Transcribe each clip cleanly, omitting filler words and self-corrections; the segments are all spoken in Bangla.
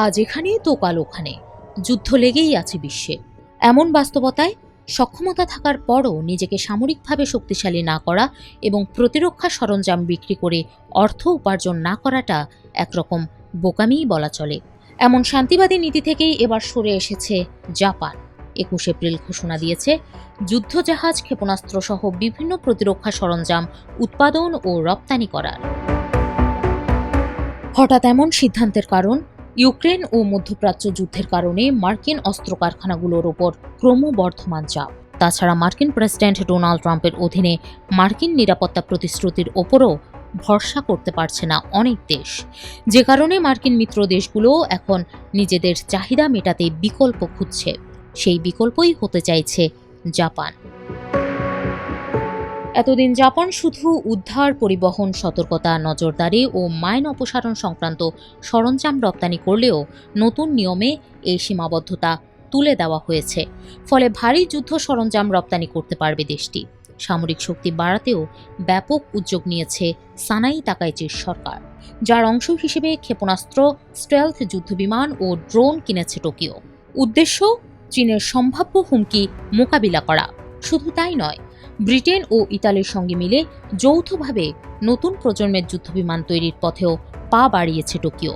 আজ এখানে তো কাল ওখানে, যুদ্ধ লেগেই আছে বিশ্বে। এমন বাস্তবতায় সক্ষমতা থাকার পরও নিজেকে সামরিকভাবে শক্তিশালী না করা এবং প্রতিরক্ষা সরঞ্জাম বিক্রি করে অর্থ উপার্জন না করাটা একরকম বোকামিই বলা চলে। এমন শান্তিবাদী নীতি থেকেই এবার সরে এসেছে জাপান। 21 এপ্রিল ঘোষণা দিয়েছে যুদ্ধজাহাজ, ক্ষেপণাস্ত্র সহ বিভিন্ন প্রতিরক্ষা সরঞ্জাম উৎপাদন ও রপ্তানি করার। হঠাৎ এমন সিদ্ধান্তের কারণ ইউক্রেন ও মধ্যপ্রাচ্য যুদ্ধের কারণে মার্কিন অস্ত্র কারখানাগুলোর ওপর ক্রমবর্ধমান চাপ। তাছাড়া মার্কিন প্রেসিডেন্ট ডোনাল্ড ট্রাম্পের অধীনে মার্কিন নিরাপত্তা প্রতিশ্রুতির ওপরও ভরসা করতে পারছে না অনেক দেশ, যে কারণে মার্কিন মিত্র দেশগুলো এখন নিজেদের চাহিদা মেটাতে বিকল্প খুঁজছে। সেই বিকল্পই হতে চাইছে জাপান। এতদিন জাপান শুধু উদ্ধার, পরিবহন, সতর্কতা, নজরদারি ও মাইন অপসারণ সংক্রান্ত সরঞ্জাম রপ্তানি করলেও নতুন নিয়মে এই সীমাবদ্ধতা তুলে দেওয়া হয়েছে। ফলে ভারী যুদ্ধ সরঞ্জাম রপ্তানি করতে পারবে দেশটি। সামরিক শক্তি বাড়াতেও ব্যাপক উদ্যোগ নিয়েছে সানাই তাকাইচির সরকার, যার অংশ হিসেবে ক্ষেপণাস্ত্র, স্টেলথ যুদ্ধবিমান ও ড্রোন কিনেছে টোকিও। উদ্দেশ্য চীনের সম্ভাব্য হুমকি মোকাবিলা করা। শুধু তাই নয়, ব্রিটেন ও ইতালির সঙ্গে মিলে যৌথভাবে নতুন প্রজন্মের যুদ্ধবিমান তৈরির পথেও পা বাড়িয়েছে টোকিও।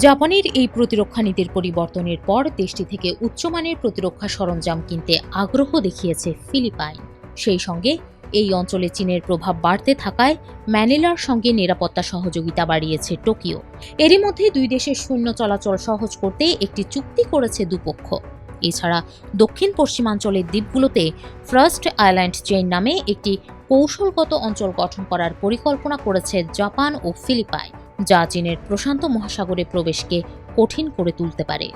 জাপানের এই প্রতিরক্ষা নীতির পরিবর্তনের পর দেশটি থেকে উচ্চমানের প্রতিরক্ষা সরঞ্জাম কিনতে আগ্রহ দেখিয়েছে ফিলিপাইন। সেই সঙ্গে এই অঞ্চলে চীনের প্রভাব বাড়তে থাকায় ম্যানিলার সঙ্গে নিরাপত্তা সহযোগিতা বাড়িয়েছে টোকিও। এরই মধ্যে দুই দেশের সৈন্য চলাচল সহজ করতে একটি চুক্তি করেছে দুপক্ষ। এছাড়া দক্ষিণ পশ্চিমাঞ্চলের দ্বীপগুলোতে ফার্স্ট আইল্যান্ড চেইন নামে একটি কৌশলগত অঞ্চল গঠন করার পরিকল্পনা করেছে জাপান ও ফিলিপাইন, যা চীনের প্রশান্ত মহাসাগরে প্রবেশকে কঠিন করে তুলতে পারে।